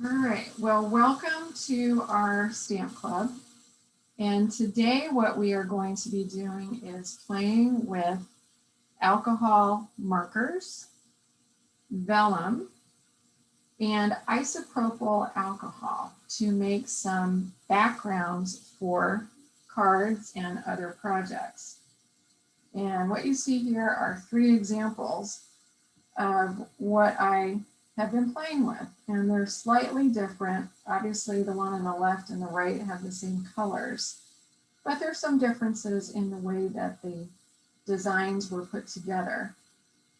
All right, well, welcome to our stamp club. And today what we are going to be doing is playing with alcohol markers, vellum, and isopropyl alcohol to make some backgrounds for cards and other projects. And what you see here are 3 examples of what I have been playing with, and they're slightly different. Obviously the one on the left and the right have the same colors, but there's some differences in the way that the designs were put together.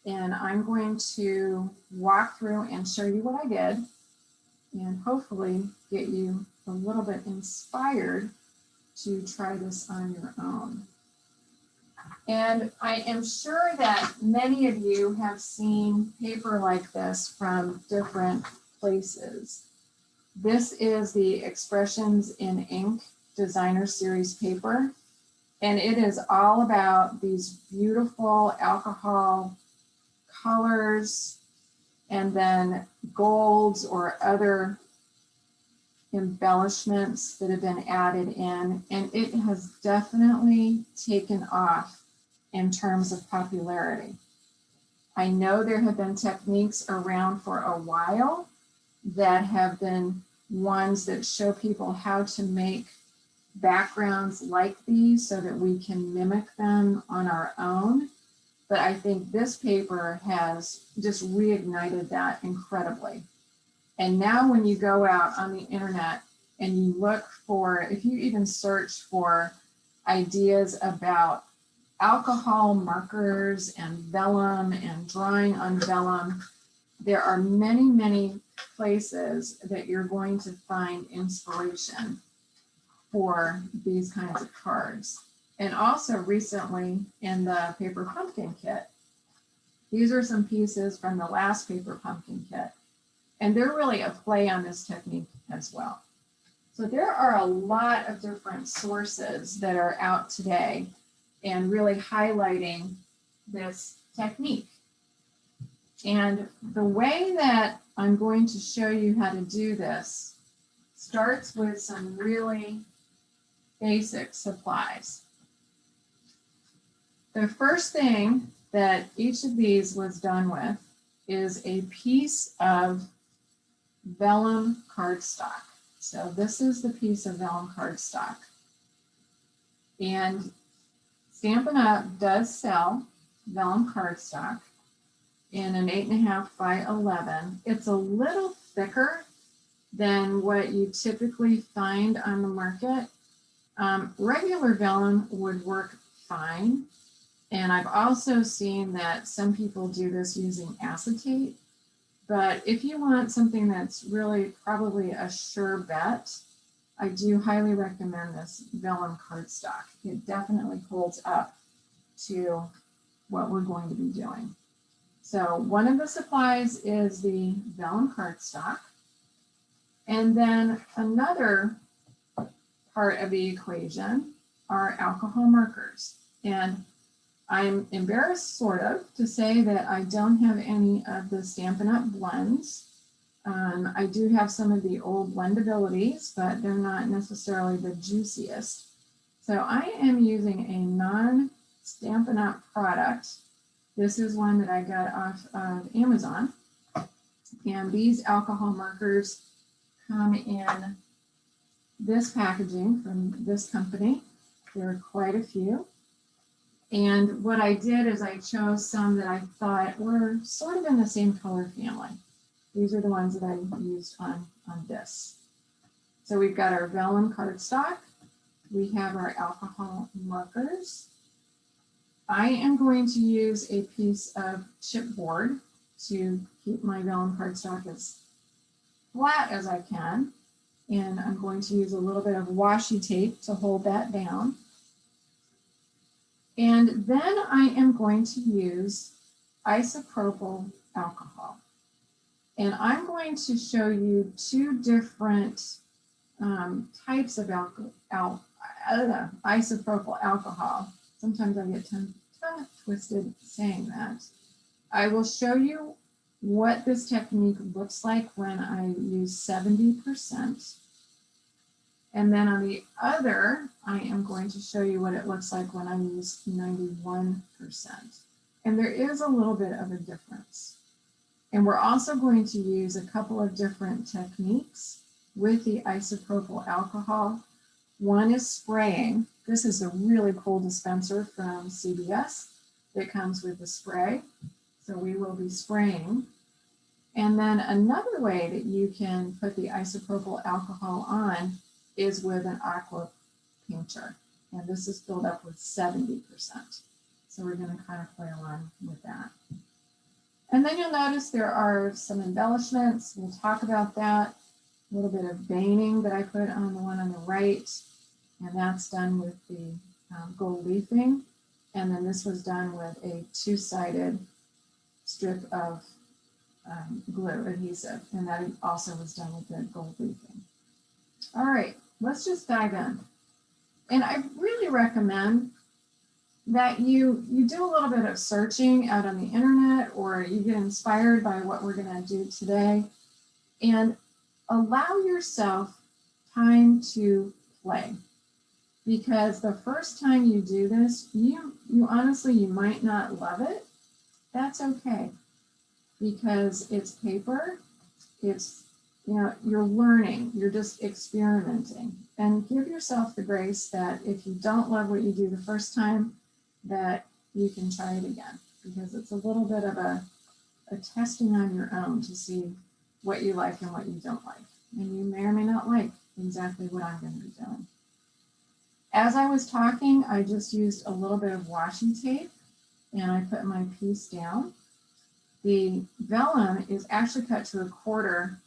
And I'm going to walk through and show you what I did and hopefully get you a little bit inspired to try this on your own. And I am sure that many of you have seen paper like this from different places. This is the Expressions in Ink Designer Series paper, and it is all about these beautiful alcohol colors and then golds or other embellishments that have been added in, and it has definitely taken off in terms of popularity. I know there have been techniques around for a while that have been ones that show people how to make backgrounds like these so that we can mimic them on our own. But I think this paper has just reignited that incredibly. And now when you go out on the internet and you look for, if you even search for ideas about alcohol markers and vellum and drawing on vellum, there are many, many places that you're going to find inspiration for these kinds of cards. And also recently in the paper pumpkin kit, these are some pieces from the last paper pumpkin kit, and they're really a play on this technique as well. So there are a lot of different sources that are out today and really highlighting this technique. And the way that I'm going to show you how to do this starts with some really basic supplies. The first thing that each of these was done with is a piece of vellum cardstock. So this is the piece of vellum cardstock. And Stampin' Up! Does sell vellum cardstock in an 8.5 by 11. It's a little thicker than what you typically find on the market. Regular vellum would work fine. And I've also seen that some people do this using acetate. But if you want something that's really probably a sure bet, I do highly recommend this vellum cardstock. It definitely holds up to what we're going to be doing. So one of the supplies is the vellum cardstock. And then another part of the equation are alcohol markers. And I'm embarrassed sort of to say that I don't have any of the Stampin' Up! Blends. I do have some of the old blendabilities, but they're not necessarily the juiciest. So I am using a non-Stampin' Up! Product. This is one that I got off of Amazon. And these alcohol markers come in this packaging from this company. There are quite a few. And what I did is I chose some that I thought were sort of in the same color family. These are the ones that I used on this. So we've got our vellum cardstock. We have our alcohol markers. I am going to use a piece of chipboard to keep my vellum cardstock as flat as I can. And I'm going to use a little bit of washi tape to hold that down. And then I am going to use isopropyl alcohol. And I'm going to show you 2 different types of isopropyl alcohol. Sometimes I get tongue twisted saying that. I will show you what this technique looks like when I use 70%. And then on the other, I am going to show you what it looks like when I use 91%. And there is a little bit of a difference. And we're also going to use a couple of different techniques with the isopropyl alcohol. One is spraying. This is a really cool dispenser from CVS that comes with the spray. So we will be spraying. And then another way that you can put the isopropyl alcohol on is with an aqua painter. And this is filled up with 70%. So we're going to kind of play around with that. And then you'll notice there are some embellishments. We'll talk about that. A little bit of veining that I put on the one on the right. And that's done with the gold leafing. And then this was done with a two-sided strip of glue adhesive. And that also was done with the gold leafing. All right, let's just dive in. And I really recommend that you do a little bit of searching out on the internet, or you get inspired by what we're going to do today, and allow yourself time to play. Because the first time you do this, you honestly, you might not love it. That's okay, because it's paper, it's, you know, you're learning, you're just experimenting. And give yourself the grace that if you don't love what you do the first time, that you can try it again, because it's a little bit of a testing on your own to see what you like and what you don't like. And you may or may not like exactly what I'm going to be doing. As I was talking, I just used a little bit of washi tape and I put my piece down. The vellum is actually cut to a 1/4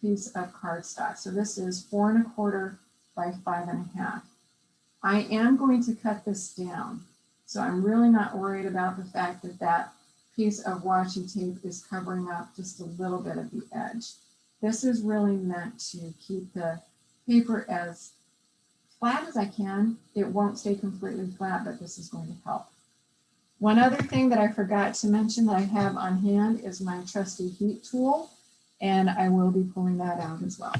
piece of cardstock. So this is 4 1/4 by 5 1/2. I am going to cut this down. So I'm really not worried about the fact that that piece of washi tape is covering up just a little bit of the edge. This is really meant to keep the paper as flat as I can. It won't stay completely flat, but this is going to help. One other thing that I forgot to mention that I have on hand is my trusty heat tool, and I will be pulling that out as well.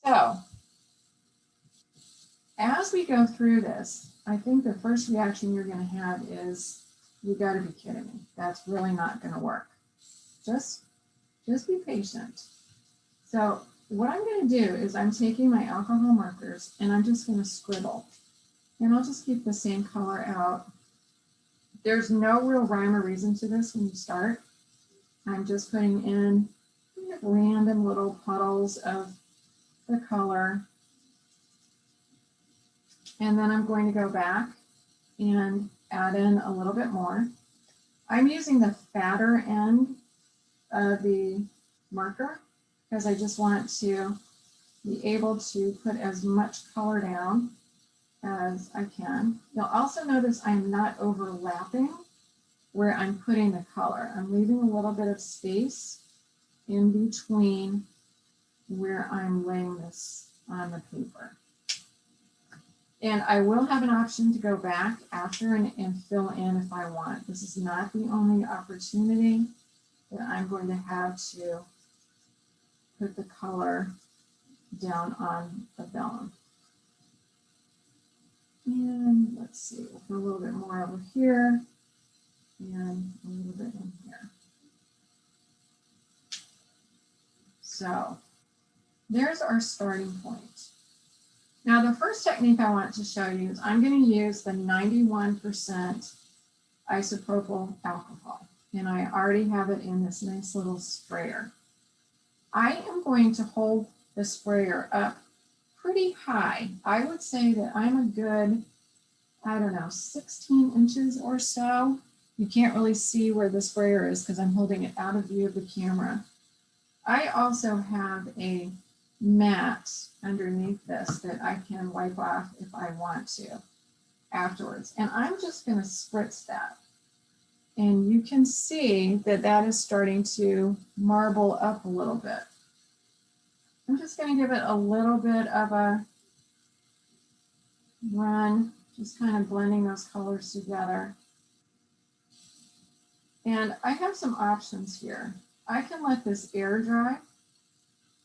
So as we go through this, I think the first reaction you're going to have is, you got to be kidding me. That's really not going to work. Just be patient. So what I'm going to do is I'm taking my alcohol markers and I'm just going to scribble. And I'll just keep the same color out. There's no real rhyme or reason to this when you start. I'm just putting in random little puddles of the color. And then I'm going to go back and add in a little bit more. I'm using the fatter end of the marker because I just want to be able to put as much color down as I can. You'll also notice I'm not overlapping where I'm putting the color. I'm leaving a little bit of space in between where I'm laying this on the paper. And I will have an option to go back after and fill in if I want. This is not the only opportunity that I'm going to have to put the color down on the vellum. And let's see, we'll put a little bit more over here and a little bit in here. So there's our starting point. Now, the first technique I want to show you is I'm going to use the 91% isopropyl alcohol, and I already have it in this nice little sprayer. I am going to hold the sprayer up pretty high. I would say that I'm a good, I don't know, 16 inches or so. You can't really see where the sprayer is because I'm holding it out of view of the camera. I also have a mat underneath this that I can wipe off if I want to afterwards. And I'm just going to spritz that. And you can see that that is starting to marble up a little bit. I'm just going to give it a little bit of a run, just kind of blending those colors together. And I have some options here. I can let this air dry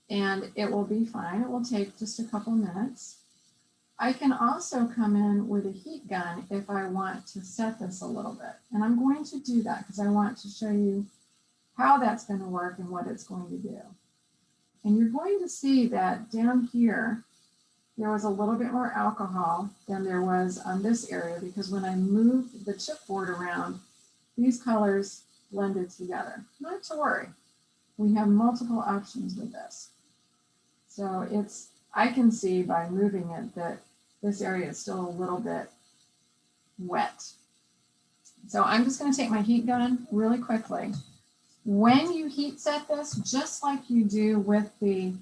and it will be fine. It will take just a couple minutes. I can also come in with a heat gun if I want to set this a little bit. And I'm going to do that because I want to show you how that's going to work and what it's going to do. And you're going to see that down here, there was a little bit more alcohol than there was on this area because when I moved the chipboard around, these colors blended together. Not to worry, we have multiple options with this. So I can see by moving it that this area is still a little bit wet. So I'm just going to take my heat gun really quickly. When you heat set this, just like you do with the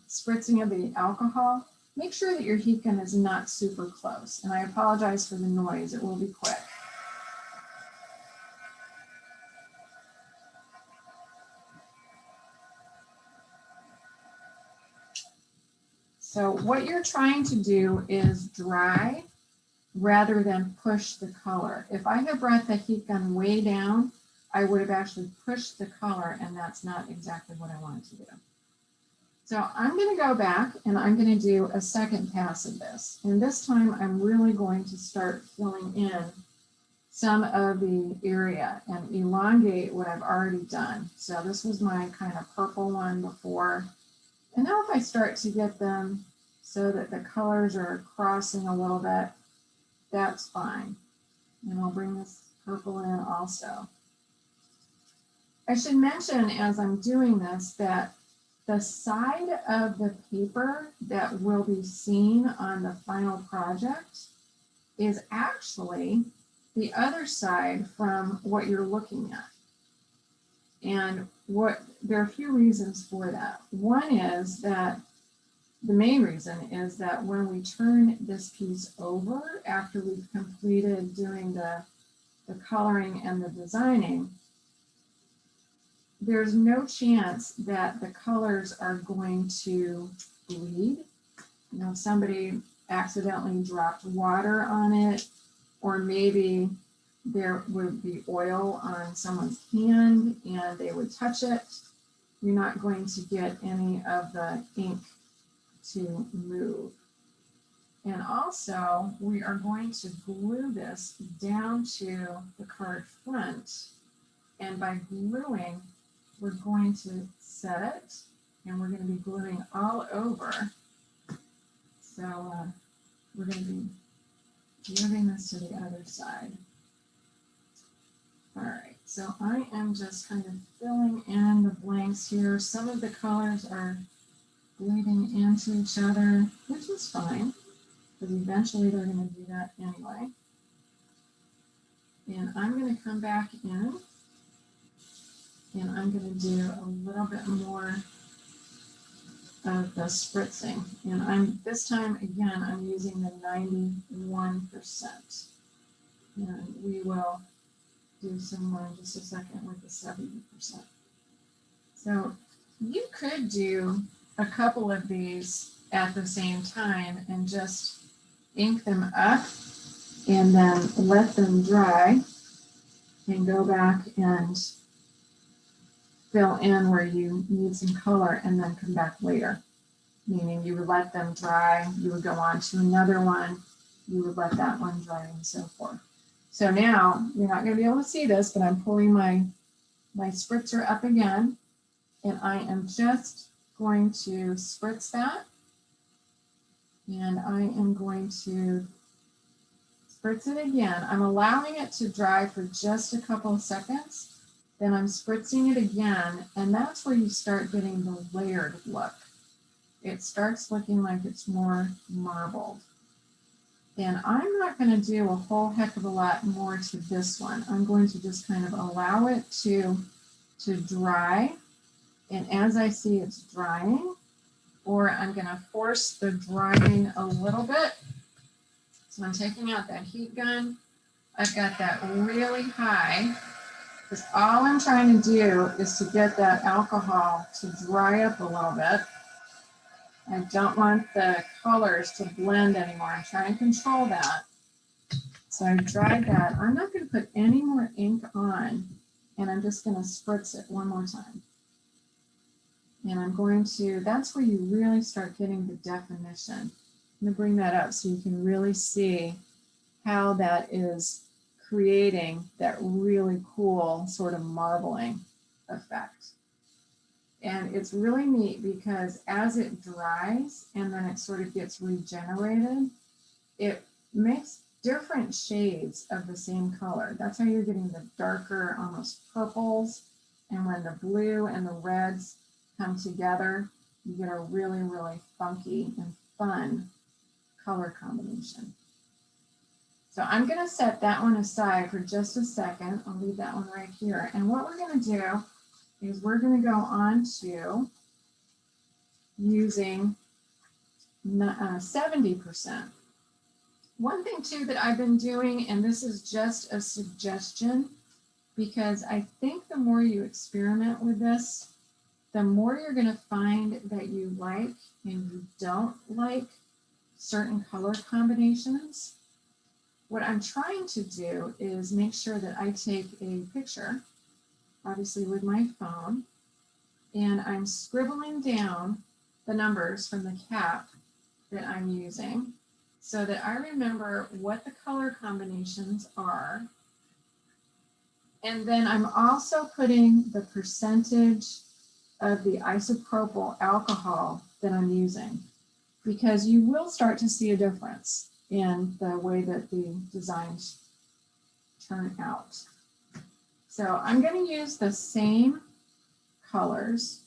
spritzing of the alcohol, make sure that your heat gun is not super close. And I apologize for the noise, it will be quick. So what you're trying to do is dry rather than push the color. If I had brought the heat gun way down, I would have actually pushed the color, and that's not exactly what I wanted to do. So I'm going to go back and I'm going to do a second pass of this. And this time I'm really going to start filling in some of the area and elongate what I've already done. So this was my kind of purple one before. And now if I start to get them so that the colors are crossing a little bit, that's fine. And I'll bring this purple in also. I should mention as I'm doing this that the side of the paper that will be seen on the final project is actually the other side from what you're looking at. And there are a few reasons for that. One is that the main reason is that when we turn this piece over after we've completed doing the coloring and the designing, there's no chance that the colors are going to bleed. You know, somebody accidentally dropped water on it, or maybe there would be oil on someone's hand and they would touch it. You're not going to get any of the ink to move. And also, we are going to glue this down to the card front. And by gluing, we're going to set it, and we're going to be gluing all over. So we're going to be moving this to the other side. All right, so I am just kind of filling in the blanks here. Some of the colors are bleeding into each other, which is fine, because eventually they're going to do that anyway. And I'm going to come back in, and I'm going to do a little bit more of the spritzing. And this time, again, I'm using the 91%. And we will do some more in just a second with the 70%. So you could do a couple of these at the same time and just ink them up and then let them dry and go back and fill in where you need some color and then come back later. Meaning you would let them dry, you would go on to another one, you would let that one dry and so forth. So now you're not going to be able to see this, but I'm pulling my spritzer up again, and I am just going to spritz that. And I am going to spritz it again. I'm allowing it to dry for just a couple of seconds. Then I'm spritzing it again, and that's where you start getting the layered look. It starts looking like it's more marbled. And I'm not going to do a whole heck of a lot more to this one. I'm going to just kind of allow it to dry. And as I see it's drying, or I'm going to force the drying a little bit. So I'm taking out that heat gun. I've got that really high, because all I'm trying to do is to get that alcohol to dry up a little bit. I don't want the colors to blend anymore. I'm trying to control that. So I dried that. I'm not going to put any more ink on And I'm just going to spritz it one more time. And I'm going to, that's where you really start getting the definition. I'm going to bring that up so you can really see how that is creating that really cool sort of marbling effect. And it's really neat because as it dries and then it sort of gets regenerated, it makes different shades of the same color. That's how you're getting the darker, almost purples. And when the blue and the reds come together, you get a really, really funky and fun color combination. So I'm going to set that one aside for just a second. I'll leave that one right here. And what we're going to do is we're going to go on to using 70%. One thing too that I've been doing, and this is just a suggestion, because I think the more you experiment with this, the more you're going to find that you like and you don't like certain color combinations. What I'm trying to do is make sure that I take a picture, obviously with my phone, and I'm scribbling down the numbers from the cap that I'm using so that I remember what the color combinations are. And then I'm also putting the percentage of the isopropyl alcohol that I'm using, because you will start to see a difference in the way that the designs turn out. So I'm going to use the same colors,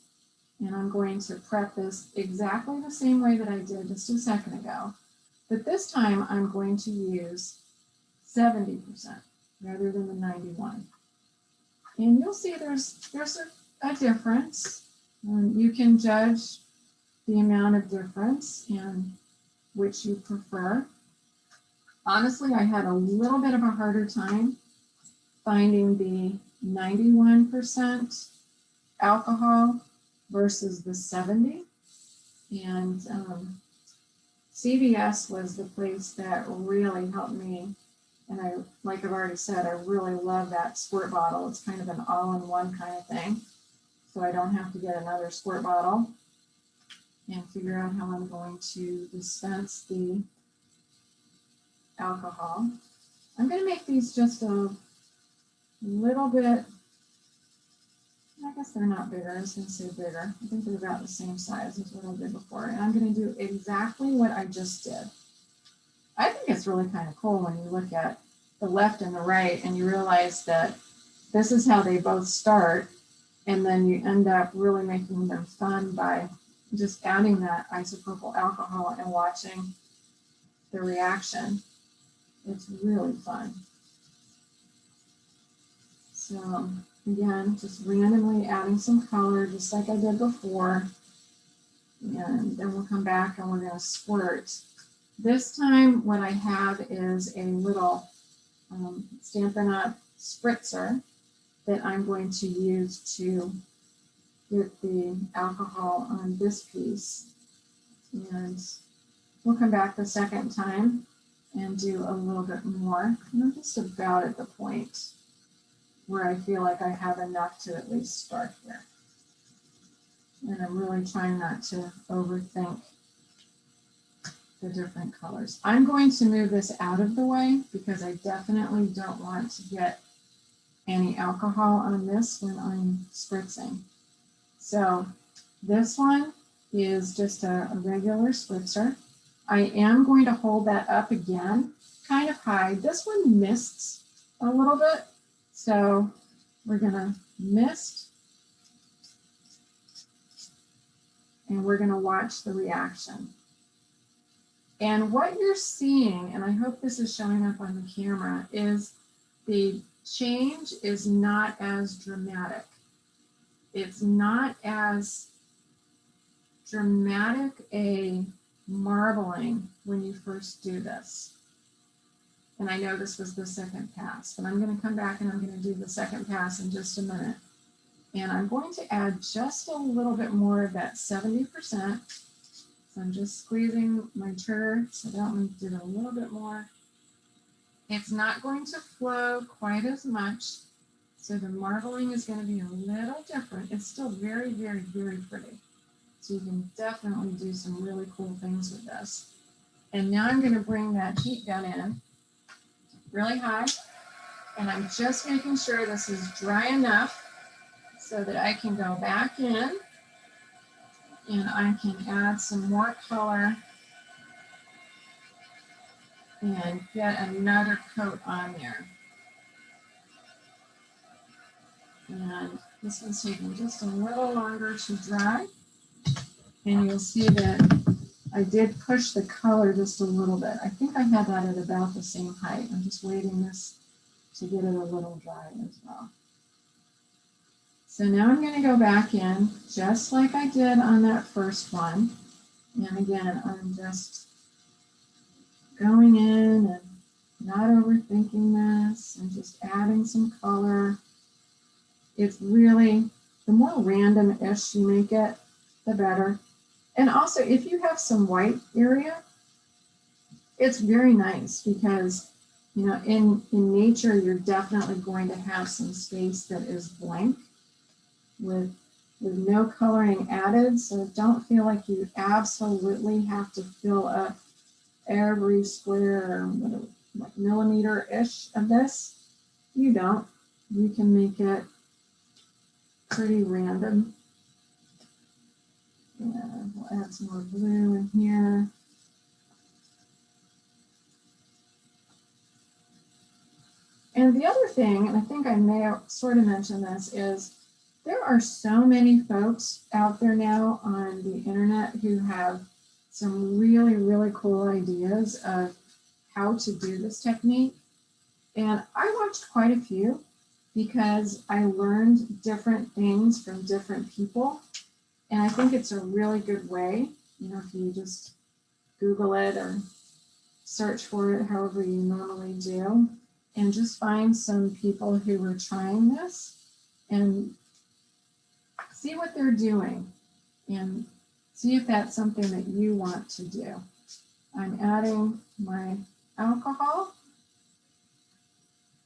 and I'm going to prep this exactly the same way that I did just a second ago. But this time I'm going to use 70% rather than the 91. And you'll see there's a difference. You can judge the amount of difference and which you prefer. Honestly, I had a little bit of a harder time finding the 91% alcohol versus the 70. And CVS was the place that really helped me. And I, like I've already said, I really love that squirt bottle. It's kind of an all-in-one kind of thing. So I don't have to get another squirt bottle and figure out how I'm going to dispense the alcohol. I'm going to make these just a little bit, I guess they're not bigger, I was going to say bigger. I think they're about the same size as what I did before. And I'm going to do exactly what I just did. I think it's really kind of cool when you look at the left and the right and you realize that this is how they both start. And then you end up really making them fun by just adding that isopropyl alcohol and watching the reaction. It's really fun. So again, just randomly adding some color, just like I did before. And then we'll come back and we're going to squirt. This time, what I have is a little Stampin' Up! Spritzer that I'm going to use to get the alcohol on this piece. And we'll come back the second time and do a little bit more. And I'm just about at the point where I feel like I have enough to at least start here. And I'm really trying not to overthink the different colors. I'm going to move this out of the way because I definitely don't want to get any alcohol on this when I'm spritzing. So this one is just a regular spritzer. I am going to hold that up again, kind of high. This one mists a little bit, so we're going to mist and we're going to watch the reaction. And what you're seeing, and I hope this is showing up on the camera, is the change is not as dramatic. It's not as dramatic a marbling when you first do this. And I know this was the second pass, but I'm going to come back and I'm going to do the second pass in just a minute. And I'm going to add just a little bit more of that 70%. So I'm just squeezing my turd so that one did a little bit more. It's not going to flow quite as much. So the marbling is going to be a little different. It's still very, very, very pretty. So you can definitely do some really cool things with this. And now I'm going to bring that heat gun in really high. And I'm just making sure this is dry enough so that I can go back in and I can add some more color and get another coat on there. And this one's taking just a little longer to dry. And you'll see that I did push the color just a little bit. I think I had that at about the same height. I'm just waiting this to get it a little dry as well. So now I'm going to go back in just like I did on that first one. And again, I'm just going in and not overthinking this and just adding some color. It's really, the more random-ish you make it, the better. And also, if you have some white area, it's very nice because, you know, in nature, you're definitely going to have some space that is blank with no coloring added. So don't feel like you absolutely have to fill up every square like millimeter-ish of this. You don't. You can make it pretty random. And we'll add some more blue in here. And the other thing, and I think I may have sort of mentioned this, is there are so many folks out there now on the internet who have some really, really cool ideas of how to do this technique. And I watched quite a few because I learned different things from different people. And I think it's a really good way, you know, if you just Google it or search for it, however you normally do, and just find some people who are trying this and see what they're doing and see if that's something that you want to do. I'm adding my alcohol.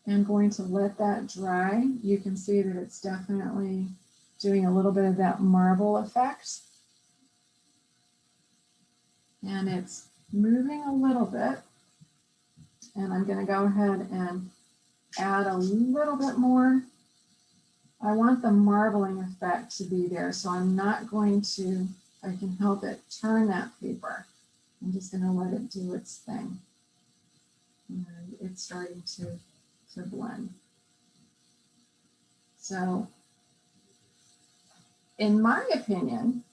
I'm going to let that dry. You can see that it's definitely doing a little bit of that marble effect. And it's moving a little bit. And I'm going to go ahead and add a little bit more. I want the marbling effect to be there, so I'm not going to, if I can help it, turn that paper. I'm just going to let it do its thing. And it's starting to blend. So, in my opinion,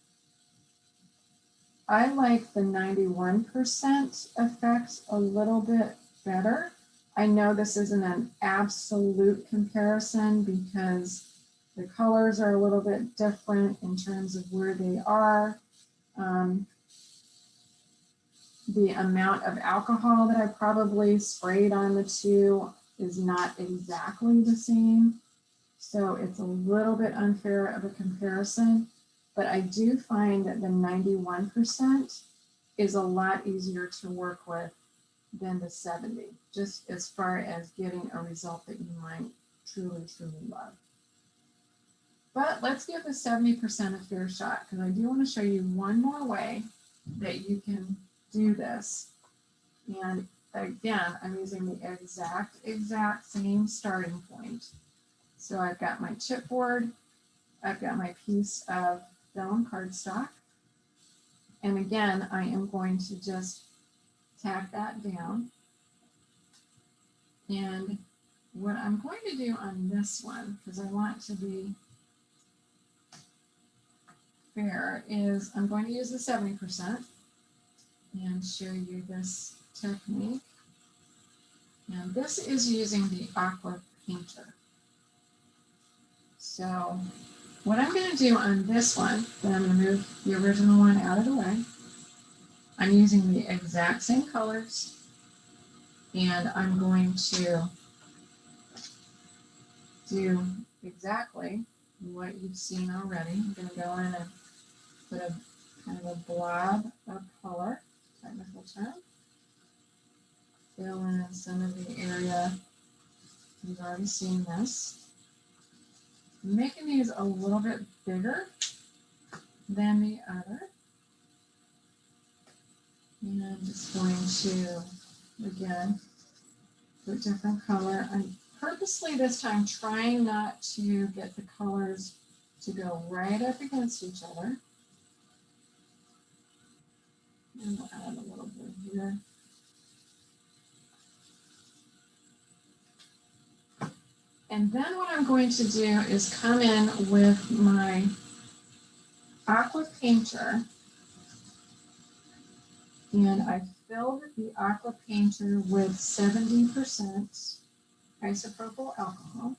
I like the 91% effect a little bit better. I know this isn't an absolute comparison because the colors are a little bit different in terms of where they are. The amount of alcohol that I probably sprayed on the two is not exactly the same. So it's a little bit unfair of a comparison, but I do find that the 91% is a lot easier to work with than the 70, just as far as getting a result that you might truly, truly love. But let's give the 70% a fair shot, because I do want to show you one more way that you can do this. And again, I'm using the exact same starting point. So I've got my chipboard, I've got my piece of vellum cardstock, and again, I am going to just tack that down. And what I'm going to do on this one, because I want to be fair, is I'm going to use the 70% and show you this technique. And this is using the aqua painter. So what I'm going to do on this one, then I'm going to move the original one out of the way. I'm using the exact same colors, and I'm going to do exactly what you've seen already. I'm going to go in and put a kind of a blob of color, technical term. Fill in some of the area. You've already seen this. I'm making these a little bit bigger than the other. And I'm just going to, again, put different color. I'm purposely this time trying not to get the colors to go right up against each other. And we'll add a little bit here. And then what I'm going to do is come in with my aqua painter, and I filled the aqua painter with 70% isopropyl alcohol.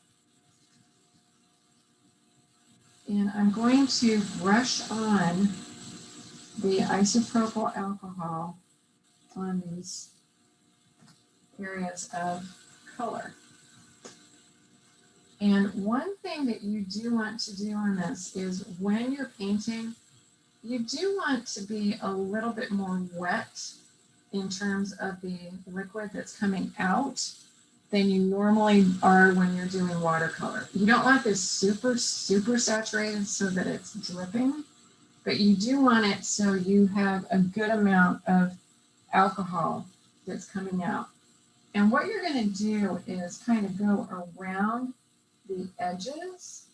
And I'm going to brush on the isopropyl alcohol on these areas of color. And one thing that you do want to do on this is when you're painting, you do want to be a little bit more wet in terms of the liquid that's coming out than you normally are when you're doing watercolor. You don't want this super, super saturated so that it's dripping, but you do want it so you have a good amount of alcohol that's coming out. And what you're going to do is kind of go around the edges.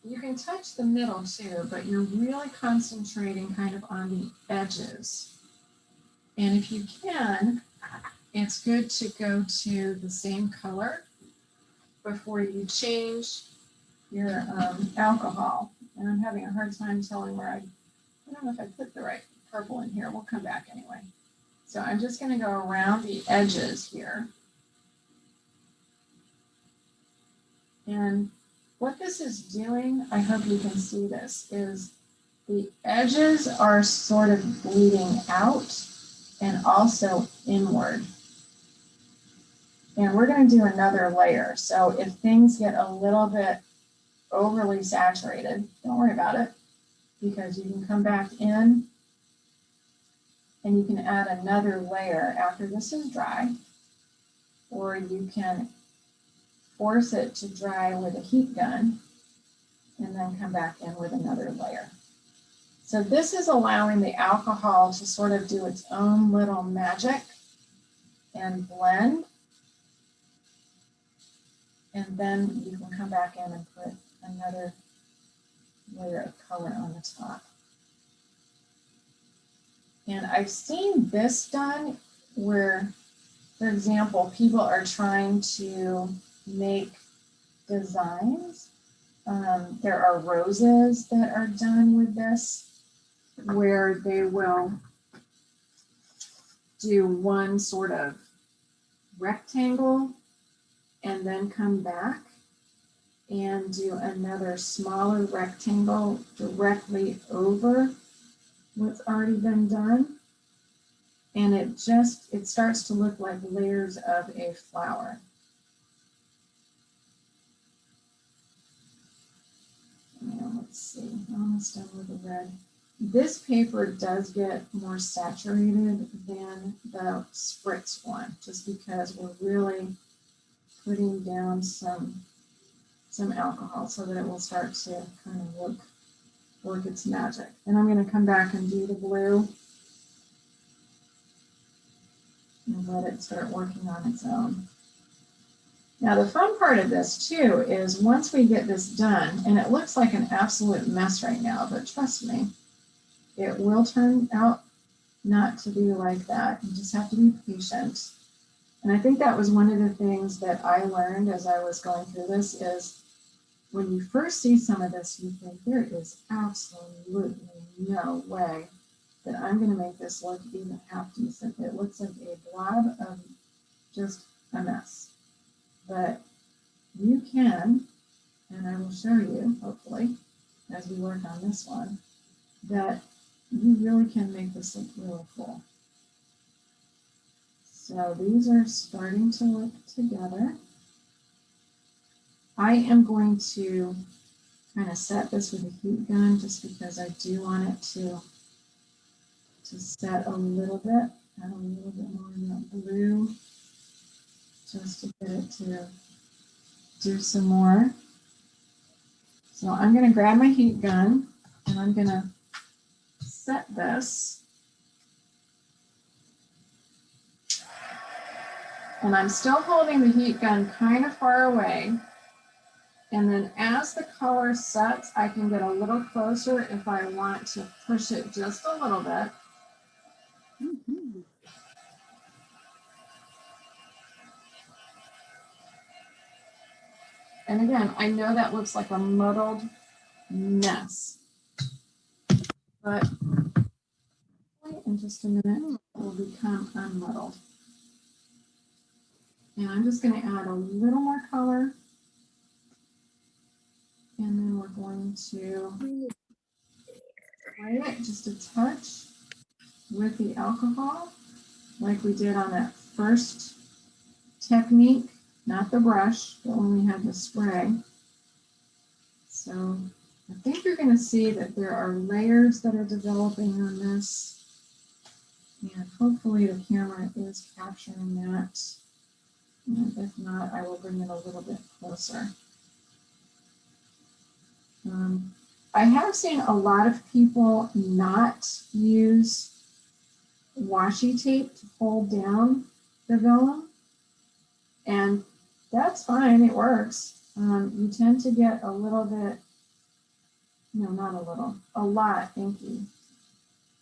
You can touch the middle too, but you're really concentrating kind of on the edges. And if you can, it's good to go to the same color before you change your alcohol. And I'm having a hard time telling where I don't know if I put the right purple in here. We'll come back anyway. So I'm just going to go around the edges here. And what this is doing, I hope you can see this, is the edges are sort of bleeding out and also inward. And we're going to do another layer. So if things get a little bit overly saturated, don't worry about it, because you can come back in and you can add another layer after this is dry, or you can force it to dry with a heat gun and then come back in with another layer. So this is allowing the alcohol to sort of do its own little magic and blend. And then you can come back in and put another layer of color on the top. And I've seen this done where, for example, people are trying to make designs. There are roses that are done with this, where they will do one sort of rectangle and then come back and do another smaller rectangle directly over what's already been done. And it starts to look like layers of a flower. And let's see, almost done with the red. This paper does get more saturated than the Spritz one, just because we're really putting down some alcohol so that it will start to kind of work its magic. And I'm going to come back and do the blue and let it start working on its own. Now the fun part of this too is once we get this done, and it looks like an absolute mess right now, but trust me, it will turn out not to be like that. You just have to be patient. And I think that was one of the things that I learned as I was going through this is when you first see some of this, you think there is absolutely no way that I'm going to make this look even half decent. It looks like a blob of just a mess. But you can, and I will show you, hopefully, as we work on this one, that you really can make this look really cool. So these are starting to look together. I am going to kind of set this with a heat gun just because I do want it to set a little bit, add a little bit more of that blue just to get it to do some more. So I'm going to grab my heat gun and I'm going to set this. And I'm still holding the heat gun kind of far away. And then as the color sets, I can get a little closer if I want to push it just a little bit. Mm-hmm. And again, I know that looks like a muddled mess, but in just a minute, it will become unmuddled. And I'm just going to add a little more color. And then we're going to spray it just a touch with the alcohol, like we did on that first technique, not the brush, but when we had the spray. So I think you're going to see that there are layers that are developing on this. And hopefully the camera is capturing that. And if not, I will bring it a little bit closer. I have seen a lot of people not use washi tape to hold down the vellum, and that's fine, it works. You tend to get a little bit, no, not a little, a lot inky.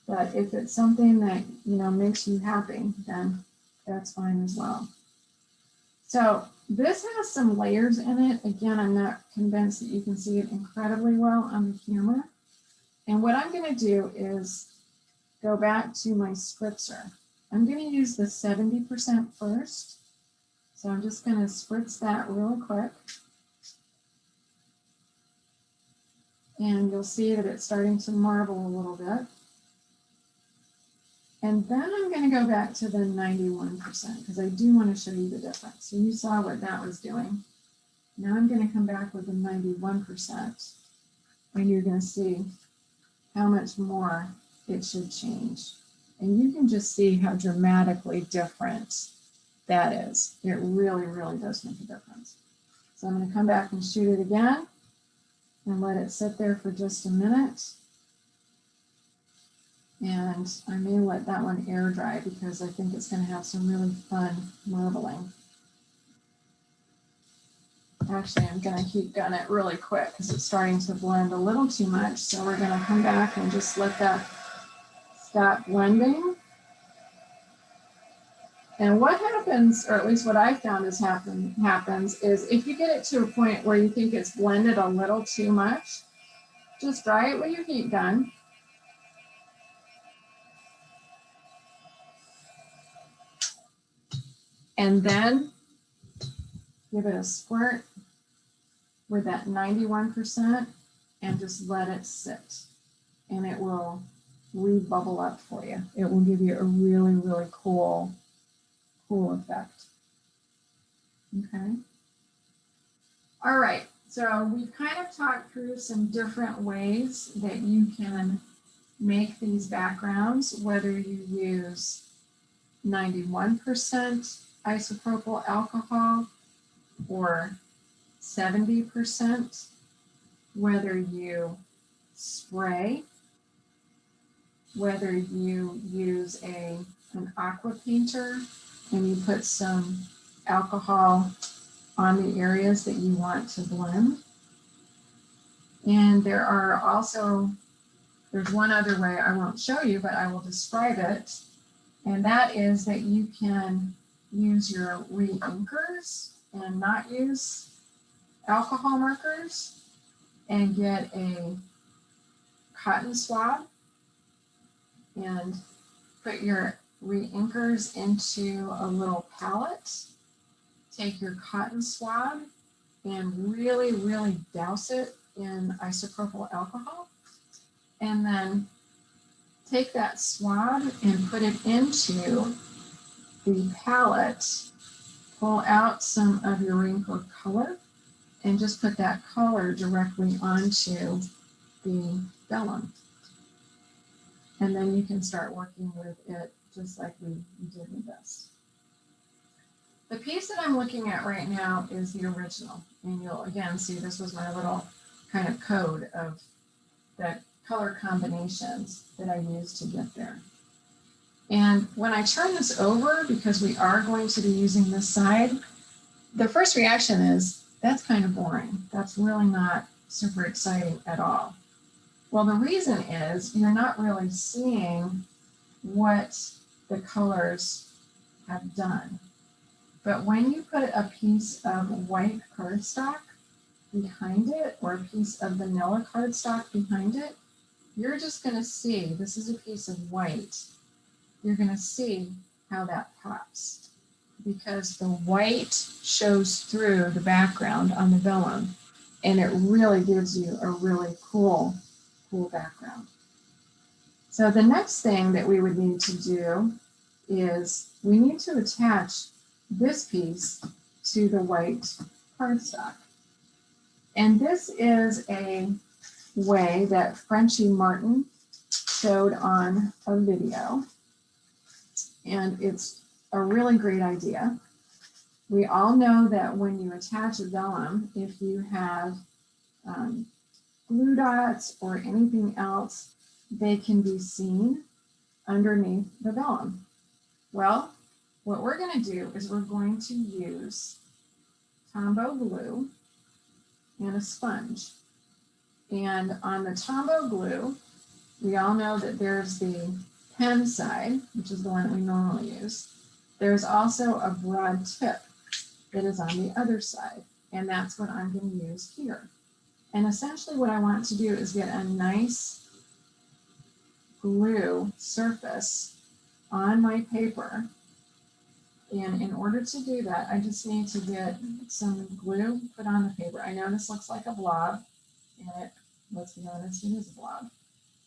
But if it's something that, makes you happy, then that's fine as well. So this has some layers in it. Again, I'm not convinced that you can see it incredibly well on the camera. And what I'm going to do is go back to my spritzer. I'm going to use the 70% first. So I'm just going to spritz that real quick. And you'll see that it's starting to marble a little bit. And then I'm going to go back to the 91% because I do want to show you the difference. So you saw what that was doing. Now I'm going to come back with the 91%. And you're going to see how much more it should change. And you can just see how dramatically different that is. It really, really does make a difference. So I'm going to come back and shoot it again and let it sit there for just a minute. And I may let that one air dry because I think it's going to have some really fun marbling. Actually, I'm going to heat gun it really quick because it's starting to blend a little too much. So we're going to come back and just let that stop blending. And what happens, or at least what I found is happens, is if you get it to a point where you think it's blended a little too much, just dry it with your heat gun. And then give it a squirt with that 91% and just let it sit. And it will rebubble up for you. It will give you a really, really cool effect. Okay. All right. So we've kind of talked through some different ways that you can make these backgrounds, whether you use 91% isopropyl alcohol or 70%, whether you spray, whether you use an aqua painter and you put some alcohol on the areas that you want to blend. And there's one other way I won't show you, but I will describe it. And that is that you can use your re-inkers and not use alcohol markers and get a cotton swab and put your re-inkers into a little palette. Take your cotton swab and really, really douse it in isopropyl alcohol. And then take that swab and put it into the palette, pull out some of your wrinkled color, and just put that color directly onto the vellum. And then you can start working with it just like we did with this. The piece that I'm looking at right now is the original. And you'll again see this was my little kind of code of the color combinations that I used to get there. And when I turn this over, because we are going to be using this side, the first reaction is, that's kind of boring. That's really not super exciting at all. Well, the reason is you're not really seeing what the colors have done. But when you put a piece of white cardstock behind it, or a piece of vanilla cardstock behind it, you're just going to see, this is a piece of white, you're going to see how that pops, because the white shows through the background on the vellum, and it really gives you a really cool background. So the next thing that we would need to do is we need to attach this piece to the white cardstock. And this is a way that Frenchie Martin showed on a video. And it's a really great idea. We all know that when you attach a vellum, if you have glue dots or anything else, they can be seen underneath the vellum. Well, what we're going to do is we're going to use Tombow glue and a sponge. And on the Tombow glue, we all know that there's the pen side, which is the one that we normally use. There's also a broad tip that is on the other side, and that's what I'm going to use here. And essentially what I want to do is get a nice glue surface on my paper. And in order to do that, I just need to get some glue put on the paper. I know this looks like a blob, and let's be honest, it is a blob.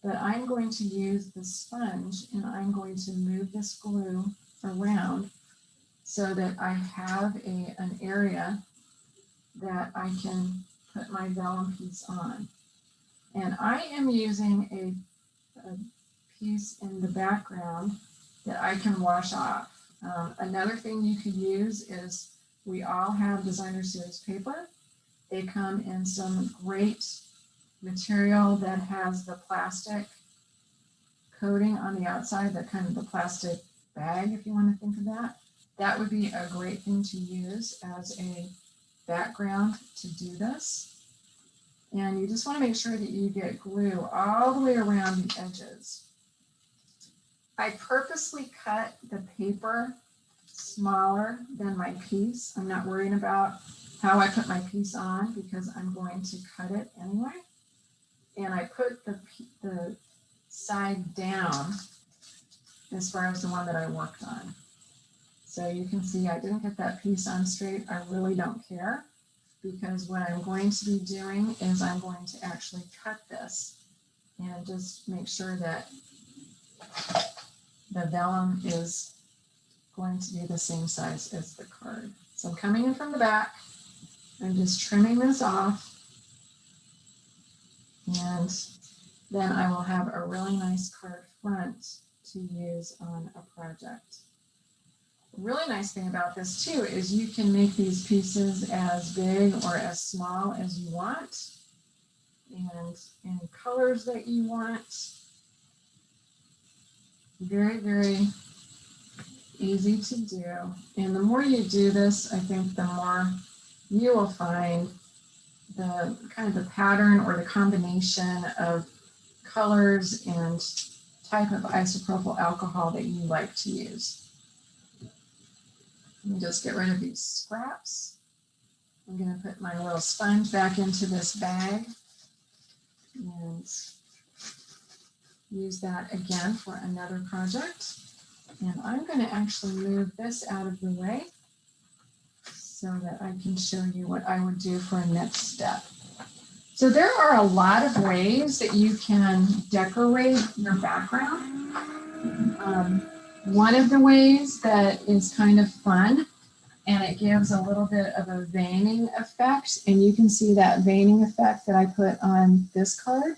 But I'm going to use the sponge, and I'm going to move this glue around so that I have an area that I can put my vellum piece on. And I am using a piece in the background that I can wash off. Another thing you could use is, we all have designer series paper. They come in some great material that has the plastic coating on the outside, that kind of the plastic bag, if you want to think of that. That would be a great thing to use as a background to do this. And you just want to make sure that you get glue all the way around the edges. I purposely cut the paper smaller than my piece. I'm not worrying about how I put my piece on, because I'm going to cut it anyway. And I put the side down as far as the one that I worked on. So you can see I didn't get that piece on straight. I really don't care, because what I'm going to be doing is I'm going to actually cut this and just make sure that the vellum is going to be the same size as the card. So I'm coming in from the back. I'm just trimming this off, and then I will have a really nice card front to use on a project. The really nice thing about this too is you can make these pieces as big or as small as you want, and in colors that you want. Very, very easy to do. And the more you do this, I think the more you will find the kind of the pattern or the combination of colors and type of isopropyl alcohol that you like to use. Let me just get rid of these scraps. I'm going to put my little sponge back into this bag and use that again for another project. And I'm going to actually move this out of the way so that I can show you what I would do for a next step. So there are a lot of ways that you can decorate your background. One of the ways that is kind of fun, and it gives a little bit of a veining effect, and you can see that veining effect that I put on this card,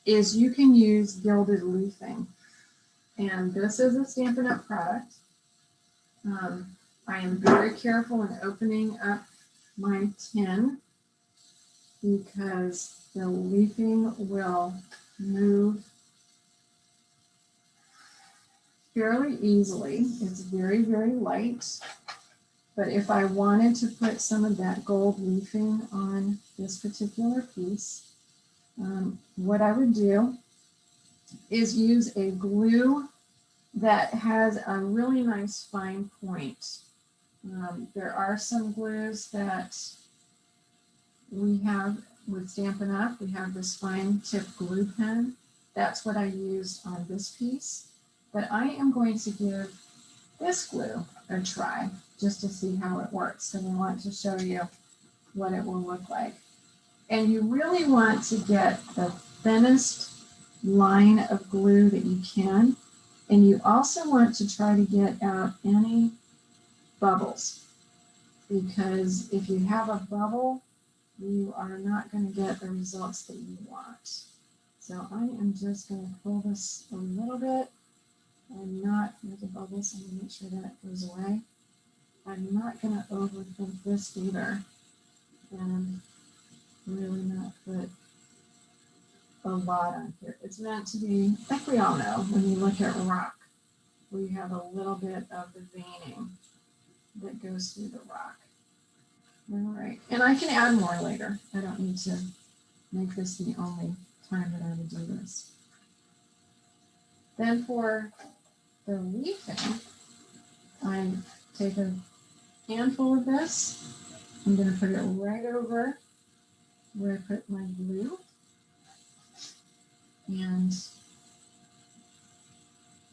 is you can use gilded leafing. And this is a Stampin' Up! Product. I am very careful in opening up my tin because the leafing will move fairly easily. It's very, very light. But if I wanted to put some of that gold leafing on this particular piece, what I would do is use a glue that has a really nice fine point. There are some glues that we have with Stampin' Up. We have this fine tip glue pen. That's what I used on this piece. But I am going to give this glue a try just to see how it works. And I want to show you what it will look like. And you really want to get the thinnest line of glue that you can. And you also want to try to get out any bubbles, because if you have a bubble, you are not going to get the results that you want. So I am just going to pull this a little bit. I'm not, there's a bubble, so I'm going to make sure that goes away. I'm not going to overthink this either, and really not put a lot on here. It's meant to be, like we all know, when you look at rock, we have a little bit of the veining that goes through the rock. All right, and I can add more later. I don't need to make this the only time that I would do this. Then for the leafing, I take a handful of this. I'm going to put it right over where I put my glue. And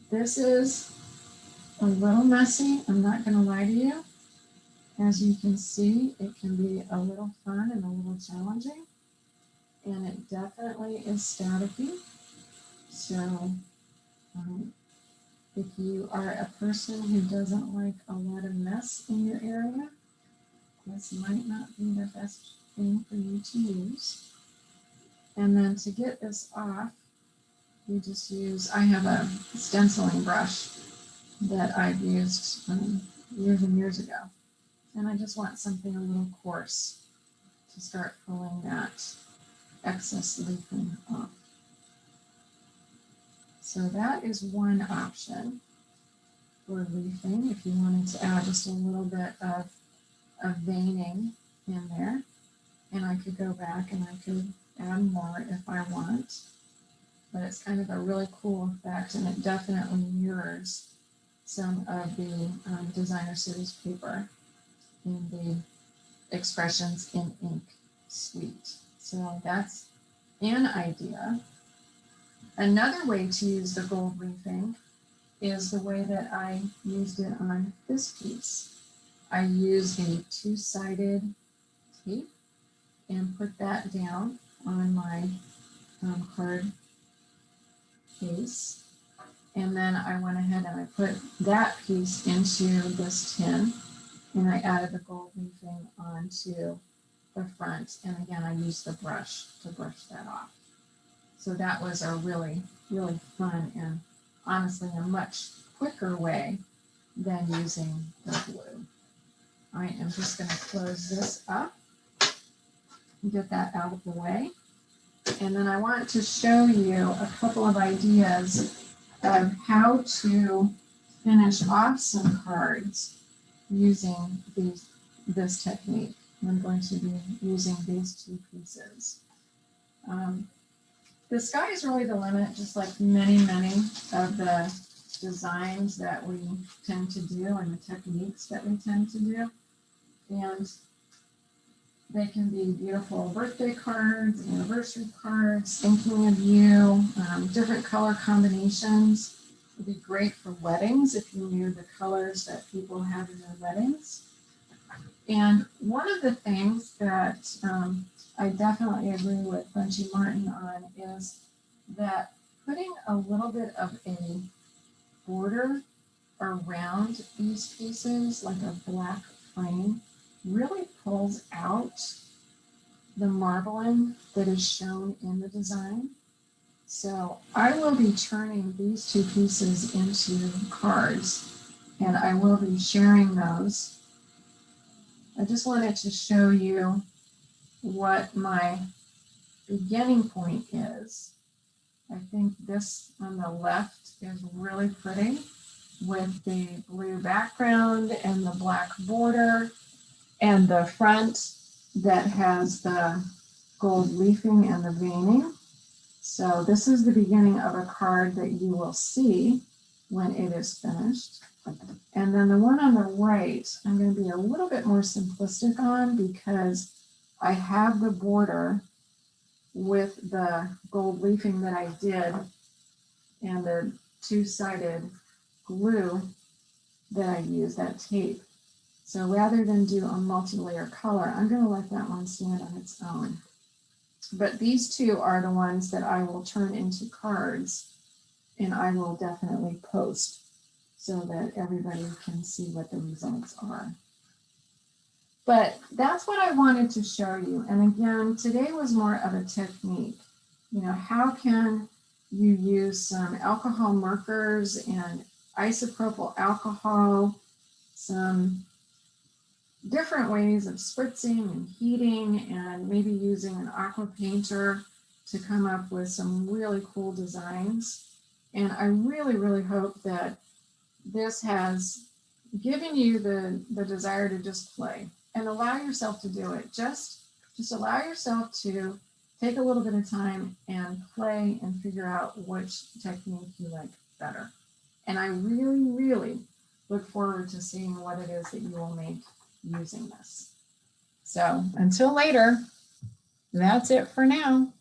this is a little messy, I'm not going to lie to you. As you can see, it can be a little fun and a little challenging. And it definitely is staticky. So if you are a person who doesn't like a lot of mess in your area, this might not be the best thing for you to use. And then to get this off, you just use, I have a stenciling brush that I've used years and years ago. And I just want something a little coarse to start pulling that excess leafing off. So that is one option for leafing if you wanted to add just a little bit of veining in there. And I could go back and I could add more if I want. But it's kind of a really cool effect, and it definitely mirrors some of the Designer Series paper in the Expressions in Ink suite. So that's an idea. Another way to use the gold leafing is the way that I used it on this piece. I used a two-sided tape and put that down on my card case. And then I went ahead and I put that piece into this tin, and I added the gold leafing onto the front. And again, I used the brush to brush that off. So that was a really, really fun and honestly a much quicker way than using the glue. I am just going to close this up and get that out of the way. And then I want to show you a couple of ideas of how to finish off some cards using this technique. I'm going to be using these two pieces. The sky is really the limit, just like many, many of the designs that we tend to do and the techniques that we tend to do. And they can be beautiful birthday cards, anniversary cards, thinking of you, different color combinations. It would be great for weddings if you knew the colors that people have in their weddings. And one of the things that I definitely agree with Bunchy Martin on is that putting a little bit of a border around these pieces, like a black frame, really pulls out the marbling that is shown in the design. So I will be turning these two pieces into cards, and I will be sharing those. I just wanted to show you what my beginning point is. I think this on the left is really pretty with the blue background and the black border, and the front that has the gold leafing and the veining. So this is the beginning of a card that you will see when it is finished. And then the one on the right, I'm going to be a little bit more simplistic on because I have the border with the gold leafing that I did and the two-sided glue that I used, that tape. So rather than do a multi-layer color, I'm going to let that one stand on its own. But these two are the ones that I will turn into cards, and I will definitely post so that everybody can see what the results are. But that's what I wanted to show you. And again, today was more of a technique. You know, how can you use some alcohol markers and isopropyl alcohol, some different ways of spritzing and heating, and maybe using an aqua painter to come up with some really cool designs. And I really, really hope that this has given you the desire to just play and allow yourself to do it. Just allow yourself to take a little bit of time and play and figure out which technique you like better. And I really, really look forward to seeing what it is that you will make using this. So until later, that's it for now.